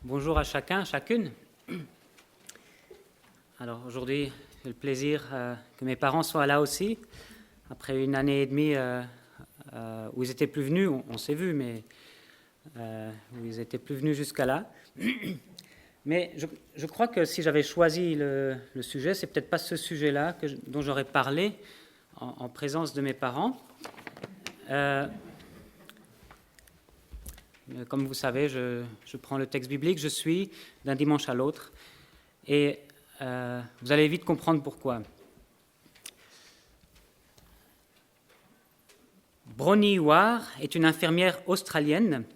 Bonjour à chacun, à chacune. Alors aujourd'hui, j'ai le plaisir que mes parents soient là aussi. Après une année et demie où ils n'étaient plus venus, on s'est vus, mais où ils n'étaient plus venus jusqu'à là. Mais je crois que si j'avais choisi le sujet, c'est peut-être pas ce sujet-là dont j'aurais parlé en présence de mes parents. Comme vous savez, je prends le texte biblique, je suis d'un dimanche à l'autre, et vous allez vite comprendre pourquoi. Bronnie Ware est une infirmière australienne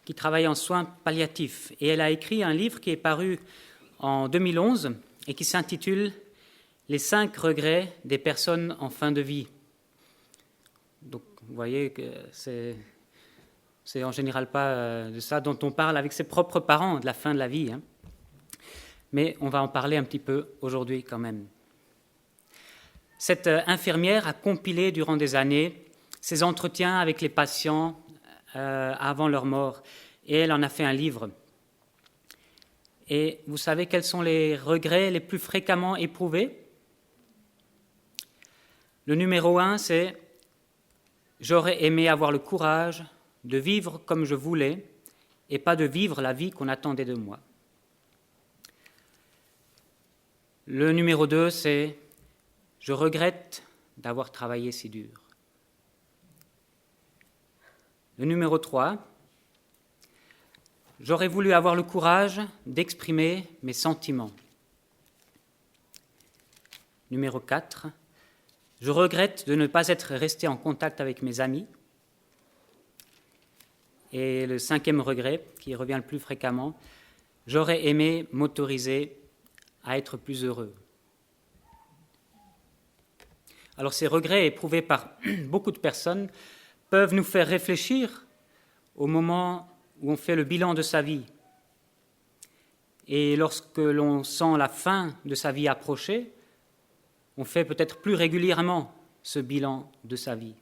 qui travaille en soins palliatifs, et elle a écrit un livre qui est paru en 2011 et qui s'intitule « Les 5 regrets des personnes en fin de vie ». Donc, vous voyez que c'est en général pas de ça dont on parle avec ses propres parents, de la fin de la vie. Hein. Mais on va en parler un petit peu aujourd'hui quand même. Cette infirmière a compilé durant des années ses entretiens avec les patients avant leur mort, et elle en a fait un livre. Et vous savez quels sont les regrets les plus fréquemment éprouvés ? Le numéro 1, c'est « J'aurais aimé avoir le courage de vivre comme je voulais et pas de vivre la vie qu'on attendait de moi. » Le numéro 2, c'est « Je regrette d'avoir travaillé si dur. » Le numéro 3, « J'aurais voulu avoir le courage d'exprimer mes sentiments. » Numéro 4, « Je regrette de ne pas être resté en contact avec mes amis. » Et le 5e regret, qui revient le plus fréquemment, « J'aurais aimé m'autoriser à être plus heureux. » Alors ces regrets éprouvés par beaucoup de personnes peuvent nous faire réfléchir au moment où on fait le bilan de sa vie. Et lorsque l'on sent la fin de sa vie approcher, on fait peut-être plus régulièrement ce bilan de sa vie.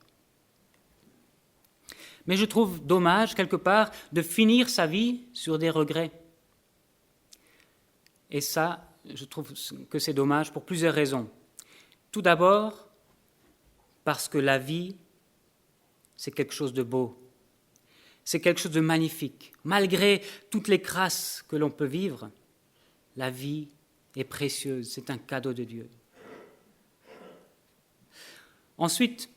Mais je trouve dommage, quelque part, de finir sa vie sur des regrets. Et ça, je trouve que c'est dommage pour plusieurs raisons. Tout d'abord, parce que la vie, c'est quelque chose de beau. C'est quelque chose de magnifique. Malgré toutes les crasses que l'on peut vivre, la vie est précieuse, c'est un cadeau de Dieu. Ensuite,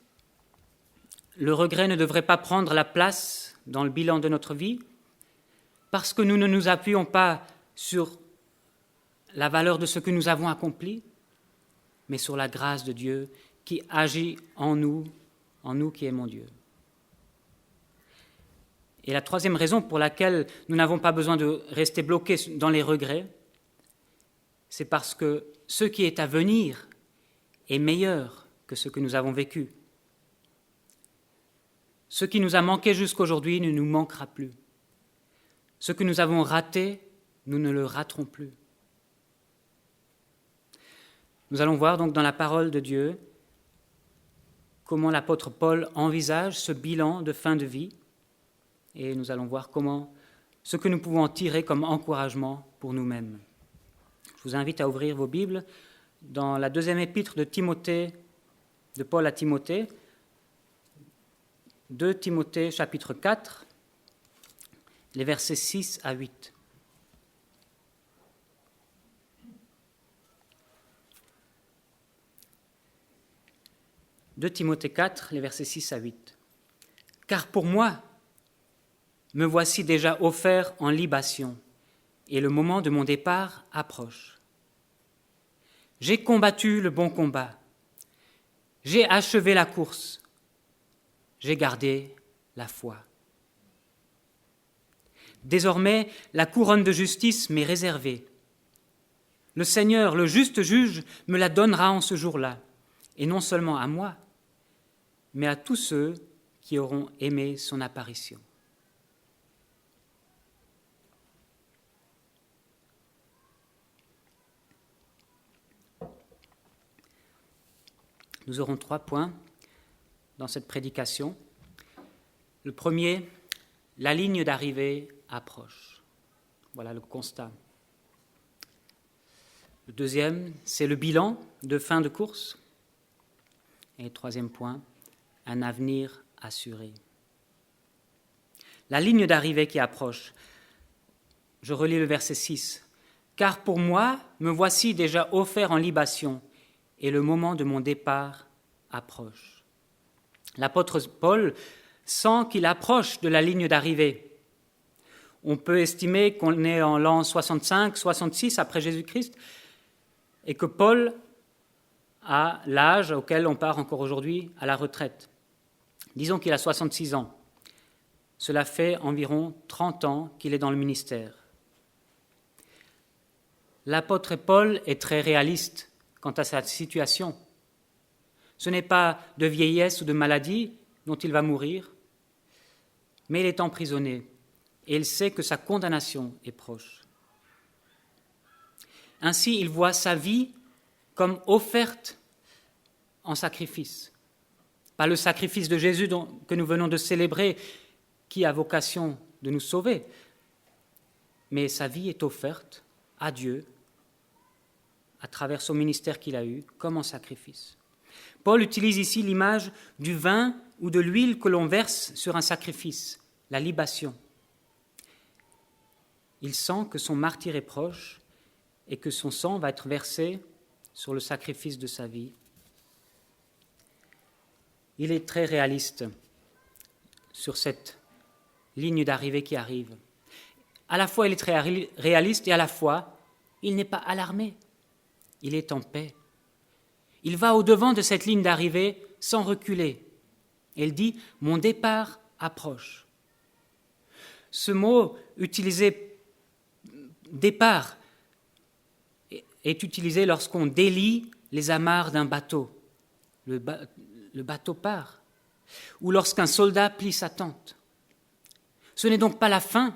le regret ne devrait pas prendre la place dans le bilan de notre vie parce que nous ne nous appuyons pas sur la valeur de ce que nous avons accompli, mais sur la grâce de Dieu qui agit en nous qui aimons Dieu. Et la 3e raison pour laquelle nous n'avons pas besoin de rester bloqués dans les regrets, c'est parce que ce qui est à venir est meilleur que ce que nous avons vécu. Ce qui nous a manqué jusqu'aujourd'hui ne nous manquera plus. Ce que nous avons raté, nous ne le raterons plus. Nous allons voir donc dans la parole de Dieu comment l'apôtre Paul envisage ce bilan de fin de vie, et nous allons voir ce que nous pouvons en tirer comme encouragement pour nous-mêmes. Je vous invite à ouvrir vos Bibles dans la 2e épître de Paul à Timothée, 2 Timothée chapitre 4, les versets 6 à 8. « 2 Timothée 4, les versets 6 à 8. « Car pour moi, me voici déjà offert en libation, et le moment de mon départ approche. J'ai combattu le bon combat, j'ai achevé la course, j'ai gardé la foi. Désormais, la couronne de justice m'est réservée. Le Seigneur, le juste juge, me la donnera en ce jour-là, et non seulement à moi, mais à tous ceux qui auront aimé son apparition. » Nous aurons 3 points dans cette prédication. Le premier, la ligne d'arrivée approche. Voilà le constat. Le deuxième, c'est le bilan de fin de course. Et troisième point, un avenir assuré. La ligne d'arrivée qui approche. Je relis le verset 6. « Car pour moi, me voici déjà offert en libation, et le moment de mon départ approche. » L'apôtre Paul sent qu'il approche de la ligne d'arrivée. On peut estimer qu'on est en l'an 65, 66 après Jésus-Christ, et que Paul a l'âge auquel on part encore aujourd'hui à la retraite. Disons qu'il a 66 ans. Cela fait environ 30 ans qu'il est dans le ministère. L'apôtre Paul est très réaliste quant à sa situation. Ce n'est pas de vieillesse ou de maladie dont il va mourir, mais il est emprisonné et il sait que sa condamnation est proche. Ainsi, il voit sa vie comme offerte en sacrifice. Pas le sacrifice de Jésus que nous venons de célébrer, qui a vocation de nous sauver, mais sa vie est offerte à Dieu à travers son ministère qu'il a eu comme en sacrifice. Paul utilise ici l'image du vin ou de l'huile que l'on verse sur un sacrifice, la libation. Il sent que son martyre est proche et que son sang va être versé sur le sacrifice de sa vie. Il est très réaliste sur cette ligne d'arrivée qui arrive. À la fois, il est très réaliste et à la fois, il n'est pas alarmé. Il est en paix. Il va au-devant de cette ligne d'arrivée sans reculer. Il dit « Mon départ approche ». Ce mot utilisé « départ » est utilisé lorsqu'on délie les amarres d'un bateau. Le bateau part. Ou lorsqu'un soldat plie sa tente. Ce n'est donc pas la fin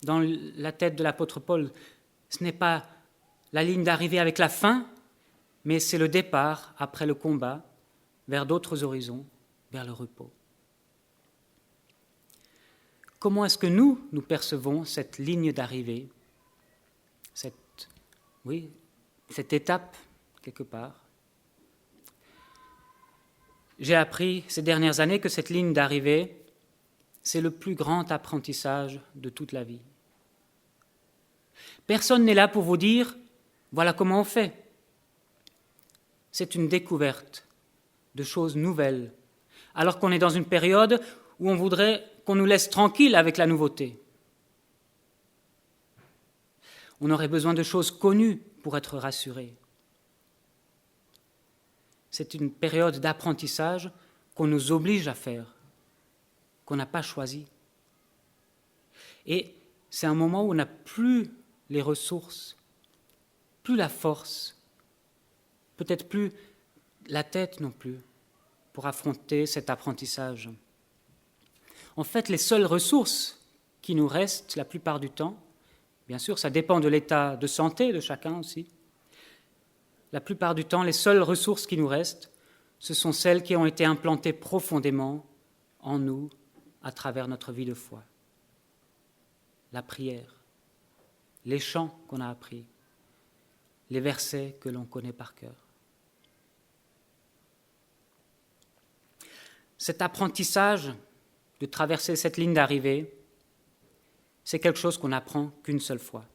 dans la tête de l'apôtre Paul. Ce n'est pas la ligne d'arrivée avec la fin, mais c'est le départ après le combat vers d'autres horizons, vers le repos. Comment est-ce que nous percevons cette ligne d'arrivée, cette étape quelque part? J'ai appris ces dernières années que cette ligne d'arrivée, c'est le plus grand apprentissage de toute la vie. Personne n'est là pour vous dire « voilà comment on fait ». C'est une découverte de choses nouvelles, alors qu'on est dans une période où on voudrait qu'on nous laisse tranquilles avec la nouveauté. On aurait besoin de choses connues pour être rassurés. C'est une période d'apprentissage qu'on nous oblige à faire, qu'on n'a pas choisi. Et c'est un moment où on n'a plus les ressources, plus la force, peut-être plus la tête non plus, pour affronter cet apprentissage. En fait, les seules ressources qui nous restent la plupart du temps, bien sûr, ça dépend de l'état de santé de chacun aussi, la plupart du temps, les seules ressources qui nous restent, ce sont celles qui ont été implantées profondément en nous à travers notre vie de foi. La prière, les chants qu'on a appris, les versets que l'on connaît par cœur. Cet apprentissage de traverser cette ligne d'arrivée, c'est quelque chose qu'on n'apprend qu'une seule fois.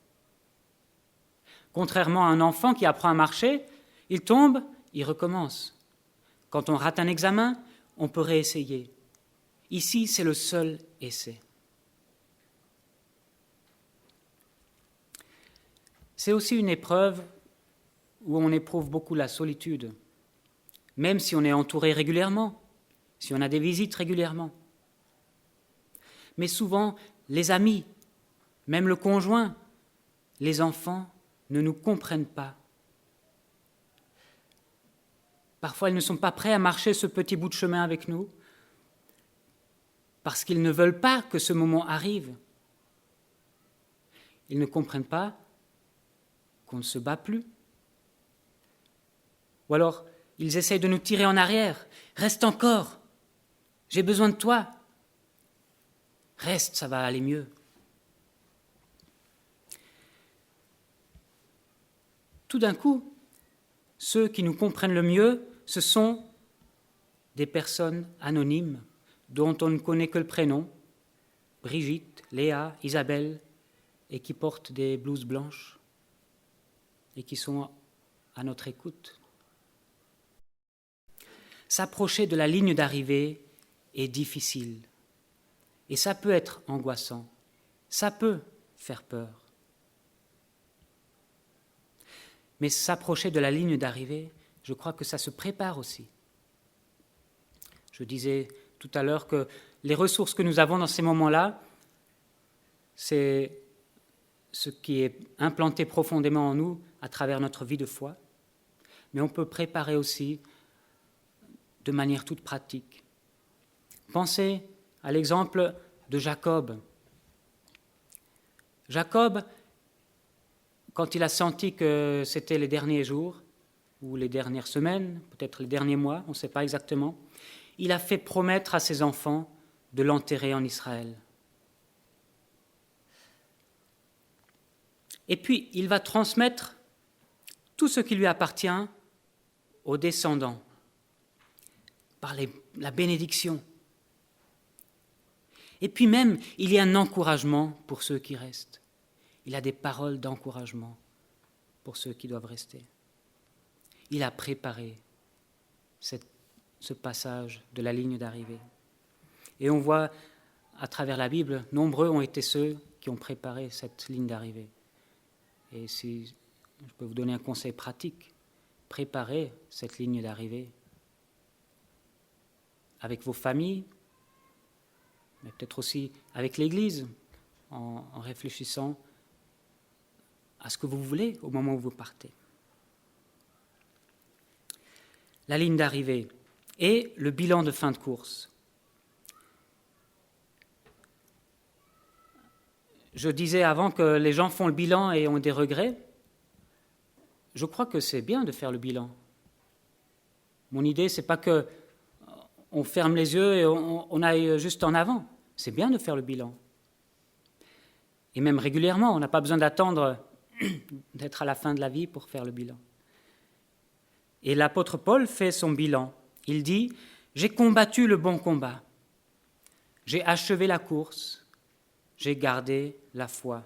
Contrairement à un enfant qui apprend à marcher, il tombe, il recommence. Quand on rate un examen, on peut réessayer. Ici, c'est le seul essai. C'est aussi une épreuve où on éprouve beaucoup la solitude, même si on est entouré régulièrement, si on a des visites régulièrement. Mais souvent, les amis, même le conjoint, les enfants ne nous comprennent pas. Parfois, ils ne sont pas prêts à marcher ce petit bout de chemin avec nous parce qu'ils ne veulent pas que ce moment arrive. Ils ne comprennent pas qu'on ne se bat plus. Ou alors, ils essayent de nous tirer en arrière. « Reste encore, j'ai besoin de toi. Reste, ça va aller mieux. » tout d'un coup, ceux qui nous comprennent le mieux, ce sont des personnes anonymes dont on ne connaît que le prénom, Brigitte, Léa, Isabelle, et qui portent des blouses blanches et qui sont à notre écoute. S'approcher de la ligne d'arrivée est difficile et ça peut être angoissant, ça peut faire peur. Mais s'approcher de la ligne d'arrivée, je crois que ça se prépare aussi. Je disais tout à l'heure que les ressources que nous avons dans ces moments-là, c'est ce qui est implanté profondément en nous à travers notre vie de foi, mais on peut préparer aussi de manière toute pratique. Pensez à l'exemple de Jacob. Jacob, quand il a senti que c'était les derniers jours, ou les dernières semaines, peut-être les derniers mois, on ne sait pas exactement, il a fait promettre à ses enfants de l'enterrer en Israël. Et puis, il va transmettre tout ce qui lui appartient aux descendants, par la bénédiction. Et puis même, il y a un encouragement pour ceux qui restent. Il a des paroles d'encouragement pour ceux qui doivent rester. Il a préparé ce passage de la ligne d'arrivée. Et on voit à travers la Bible, nombreux ont été ceux qui ont préparé cette ligne d'arrivée. Et si je peux vous donner un conseil pratique, préparez cette ligne d'arrivée avec vos familles, mais peut-être aussi avec l'Église, en réfléchissant à ce que vous voulez au moment où vous partez. La ligne d'arrivée et le bilan de fin de course. Je disais avant que les gens font le bilan et ont des regrets. Je crois que c'est bien de faire le bilan. Mon idée, c'est pas que on ferme les yeux et on aille juste en avant. C'est bien de faire le bilan. Et même régulièrement, on n'a pas besoin d'attendre d'être à la fin de la vie pour faire le bilan. Et l'apôtre Paul fait son bilan. Il dit « J'ai combattu le bon combat, j'ai achevé la course, j'ai gardé la foi. »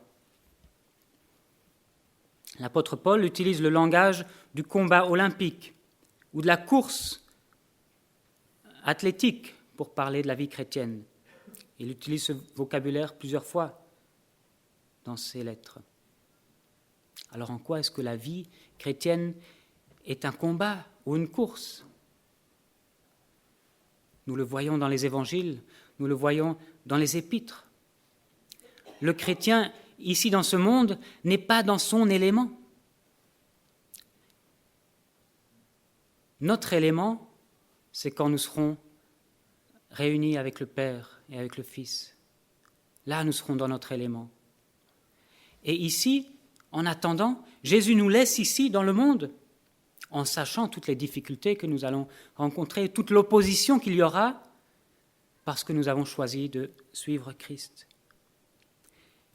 L'apôtre Paul utilise le langage du combat olympique ou de la course athlétique pour parler de la vie chrétienne. Il utilise ce vocabulaire plusieurs fois dans ses lettres. Alors en quoi est-ce que la vie chrétienne est un combat ou une course ? Nous le voyons dans les évangiles, nous le voyons dans les épîtres. Le chrétien, ici dans ce monde, n'est pas dans son élément. Notre élément, c'est quand nous serons réunis avec le Père et avec le Fils. Là, nous serons dans notre élément. Et ici, en attendant, Jésus nous laisse ici dans le monde, en sachant toutes les difficultés que nous allons rencontrer, toute l'opposition qu'il y aura, parce que nous avons choisi de suivre Christ.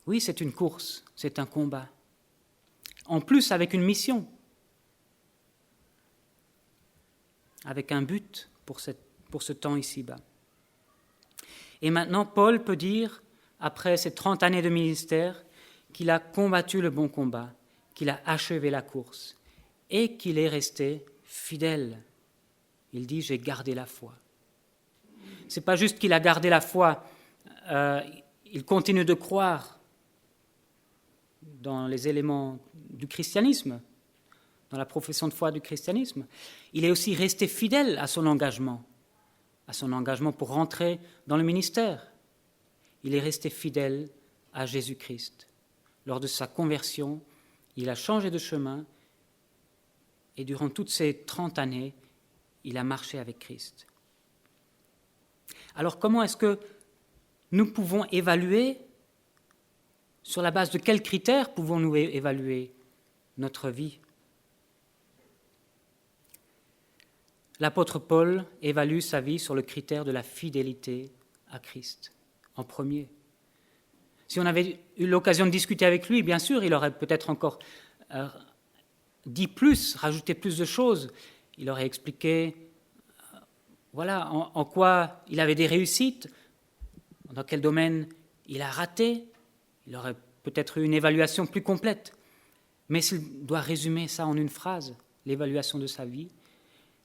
Oui, c'est une course, c'est un combat. En plus, avec une mission, avec un but pour ce temps ici-bas. Et maintenant, Paul peut dire, après ces 30 années de ministère, qu'il a combattu le bon combat, qu'il a achevé la course et qu'il est resté fidèle. Il dit « j'ai gardé la foi ». Ce n'est pas juste qu'il a gardé la foi, il continue de croire dans les éléments du christianisme, dans la profession de foi du christianisme. Il est aussi resté fidèle à son engagement pour rentrer dans le ministère. Il est resté fidèle à Jésus-Christ. Lors de sa conversion, il a changé de chemin et durant toutes ces 30 années, il a marché avec Christ. Alors comment est-ce que nous pouvons évaluer, sur la base de quels critères pouvons-nous évaluer notre vie ? L'apôtre Paul évalue sa vie sur le critère de la fidélité à Christ, en premier. Si on avait eu l'occasion de discuter avec lui, bien sûr, il aurait peut-être encore dit plus, rajouté plus de choses. Il aurait expliqué voilà, en quoi il avait des réussites, dans quel domaine il a raté. Il aurait peut-être eu une évaluation plus complète. Mais s'il doit résumer ça en une phrase, l'évaluation de sa vie,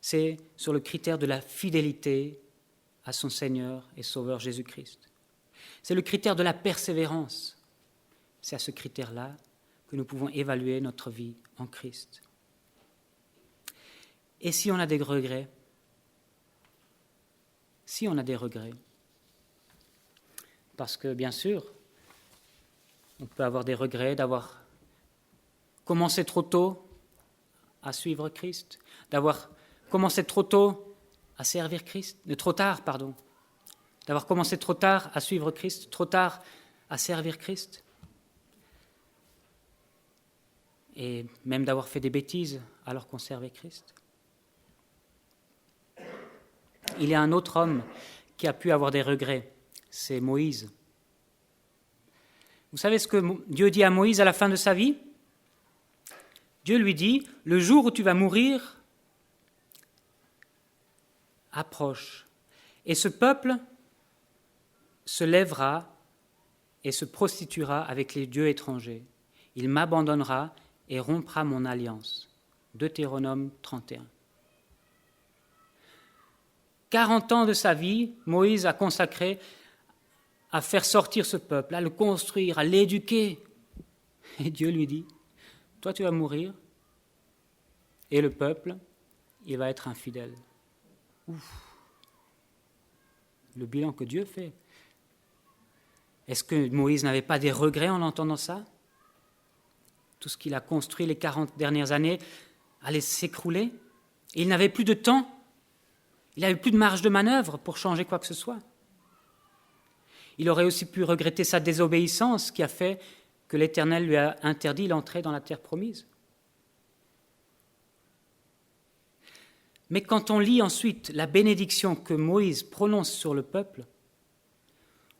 c'est sur le critère de la fidélité à son Seigneur et Sauveur Jésus-Christ. C'est le critère de la persévérance. C'est à ce critère-là que nous pouvons évaluer notre vie en Christ. Et si on a des regrets, parce que bien sûr, on peut avoir des regrets d'avoir commencé trop tôt à suivre Christ, d'avoir commencé trop tôt à servir Christ, trop tard, d'avoir commencé trop tard à suivre Christ, trop tard à servir Christ, et même d'avoir fait des bêtises alors qu'on servait Christ. Il y a un autre homme qui a pu avoir des regrets, c'est Moïse. Vous savez ce que Dieu dit à Moïse à la fin de sa vie ? Dieu lui dit, le jour où tu vas mourir approche, et ce peuple se lèvera et se prostituera avec les dieux étrangers. Il m'abandonnera et rompra mon alliance. Deutéronome 31. 40 ans de sa vie, Moïse a consacré à faire sortir ce peuple, à le construire, à l'éduquer. Et Dieu lui dit, toi tu vas mourir, et le peuple, il va être infidèle. Ouf. Le bilan que Dieu fait. Est-ce que Moïse n'avait pas des regrets en entendant ça ? Tout ce qu'il a construit les 40 dernières années allait s'écrouler. Et il n'avait plus de temps. Il n'avait plus de marge de manœuvre pour changer quoi que ce soit. Il aurait aussi pu regretter sa désobéissance qui a fait que l'Éternel lui a interdit l'entrée dans la terre promise. Mais quand on lit ensuite la bénédiction que Moïse prononce sur le peuple,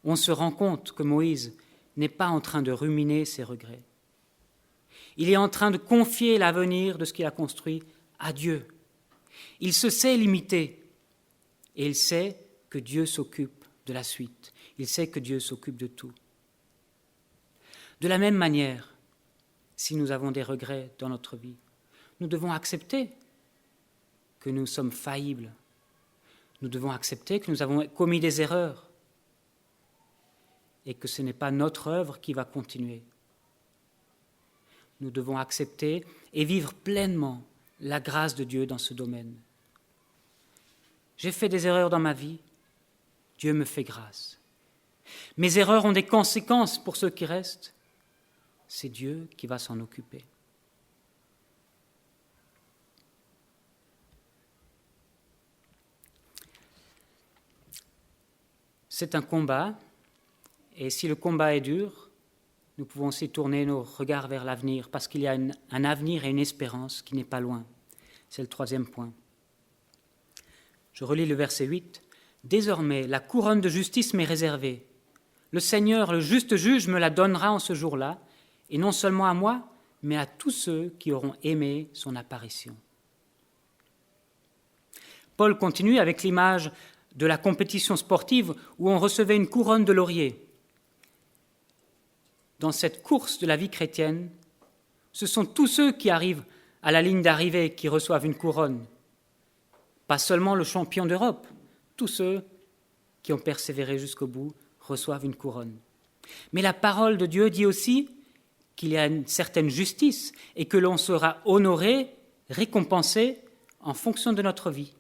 on se rend compte que Moïse n'est pas en train de ruminer ses regrets. Il est en train de confier l'avenir de ce qu'il a construit à Dieu. Il se sait limité et il sait que Dieu s'occupe de la suite. Il sait que Dieu s'occupe de tout. De la même manière, si nous avons des regrets dans notre vie, nous devons accepter que nous sommes faillibles. Nous devons accepter que nous avons commis des erreurs et que ce n'est pas notre œuvre qui va continuer. Nous devons accepter et vivre pleinement la grâce de Dieu dans ce domaine. J'ai fait des erreurs dans ma vie, Dieu me fait grâce. Mes erreurs ont des conséquences pour ceux qui restent, c'est Dieu qui va s'en occuper. C'est un combat, et si le combat est dur, nous pouvons aussi tourner nos regards vers l'avenir, parce qu'il y a un avenir et une espérance qui n'est pas loin. C'est le 3e point. Je relis le verset 8. « Désormais, la couronne de justice m'est réservée. Le Seigneur, le juste juge, me la donnera en ce jour-là, et non seulement à moi, mais à tous ceux qui auront aimé son apparition. » Paul continue avec l'image de la compétition sportive où on recevait une couronne de laurier. Dans cette course de la vie chrétienne, ce sont tous ceux qui arrivent à la ligne d'arrivée qui reçoivent une couronne. Pas seulement le champion d'Europe, tous ceux qui ont persévéré jusqu'au bout reçoivent une couronne. Mais la parole de Dieu dit aussi qu'il y a une certaine justice et que l'on sera honoré, récompensé en fonction de notre vie.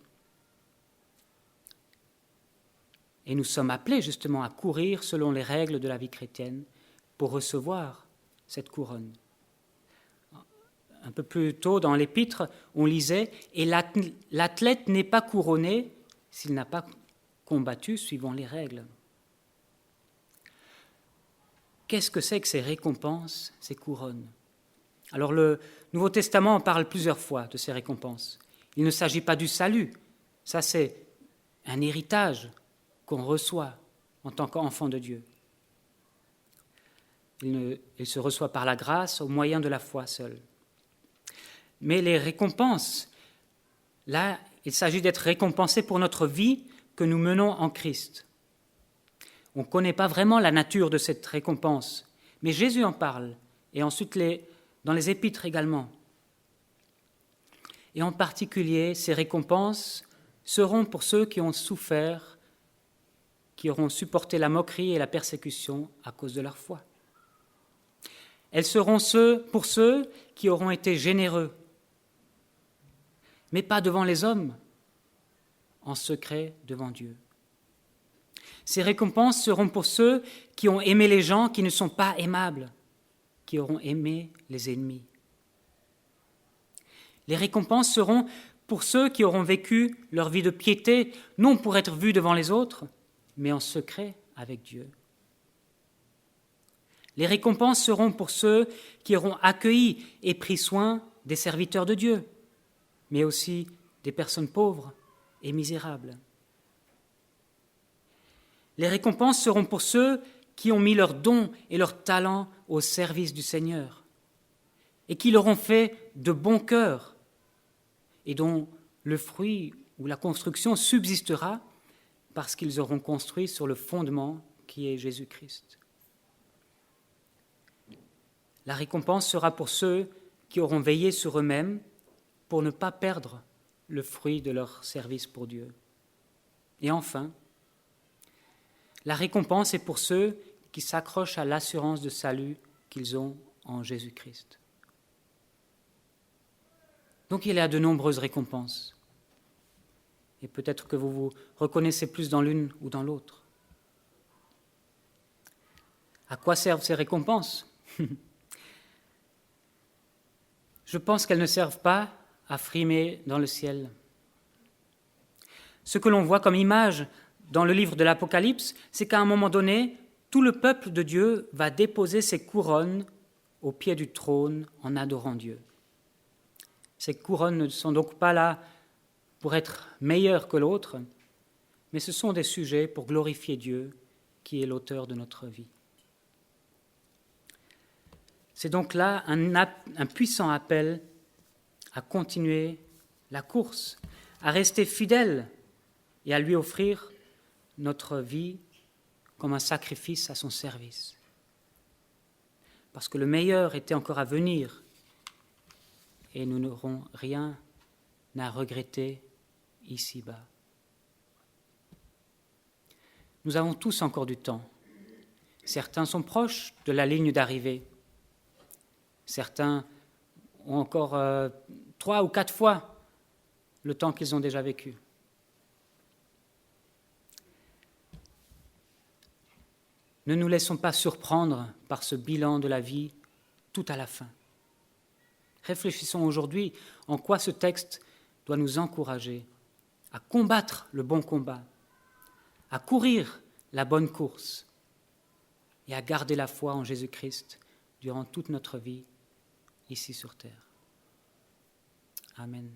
Et nous sommes appelés justement à courir selon les règles de la vie chrétienne pour recevoir cette couronne. Un peu plus tôt dans l'épître, on lisait « Et l'athlète n'est pas couronné s'il n'a pas combattu suivant les règles. » Qu'est-ce que c'est que ces récompenses, ces couronnes ? Alors le Nouveau Testament en parle plusieurs fois de ces récompenses. Il ne s'agit pas du salut, ça c'est un héritage qu'on reçoit en tant qu'enfant de Dieu. Il se reçoit par la grâce au moyen de la foi seule. Mais les récompenses, là, il s'agit d'être récompensé pour notre vie que nous menons en Christ. On ne connaît pas vraiment la nature de cette récompense, mais Jésus en parle, et ensuite dans les épîtres également. Et en particulier, ces récompenses seront pour ceux qui ont souffert, qui auront supporté la moquerie et la persécution à cause de leur foi. Elles seront pour ceux qui auront été généreux, mais pas devant les hommes, en secret devant Dieu. Ces récompenses seront pour ceux qui ont aimé les gens qui ne sont pas aimables, qui auront aimé les ennemis. Les récompenses seront pour ceux qui auront vécu leur vie de piété, non pour être vus devant les autres, mais en secret avec Dieu. Les récompenses seront pour ceux qui auront accueilli et pris soin des serviteurs de Dieu, mais aussi des personnes pauvres et misérables. Les récompenses seront pour ceux qui ont mis leurs dons et leurs talents au service du Seigneur et qui l'auront fait de bon cœur et dont le fruit ou la construction subsistera parce qu'ils auront construit sur le fondement qui est Jésus-Christ. La récompense sera pour ceux qui auront veillé sur eux-mêmes pour ne pas perdre le fruit de leur service pour Dieu. Et enfin, la récompense est pour ceux qui s'accrochent à l'assurance de salut qu'ils ont en Jésus-Christ. Donc il y a de nombreuses récompenses. Et peut-être que vous vous reconnaissez plus dans l'une ou dans l'autre. À quoi servent ces récompenses ? Je pense qu'elles ne servent pas à frimer dans le ciel. Ce que l'on voit comme image dans le livre de l'Apocalypse, c'est qu'à un moment donné, tout le peuple de Dieu va déposer ses couronnes au pied du trône en adorant Dieu. Ces couronnes ne sont donc pas là pour être meilleures que l'autre, mais ce sont des sujets pour glorifier Dieu, qui est l'auteur de notre vie. C'est donc là un puissant appel à continuer la course, à rester fidèle et à lui offrir notre vie comme un sacrifice à son service. Parce que le meilleur était encore à venir et nous n'aurons rien à regretter ici-bas. Nous avons tous encore du temps. Certains sont proches de la ligne d'arrivée. Certains ont encore 3 ou 4 fois le temps qu'ils ont déjà vécu. Ne nous laissons pas surprendre par ce bilan de la vie tout à la fin. Réfléchissons aujourd'hui en quoi ce texte doit nous encourager à combattre le bon combat, à courir la bonne course et à garder la foi en Jésus-Christ durant toute notre vie ici sur terre. Amen.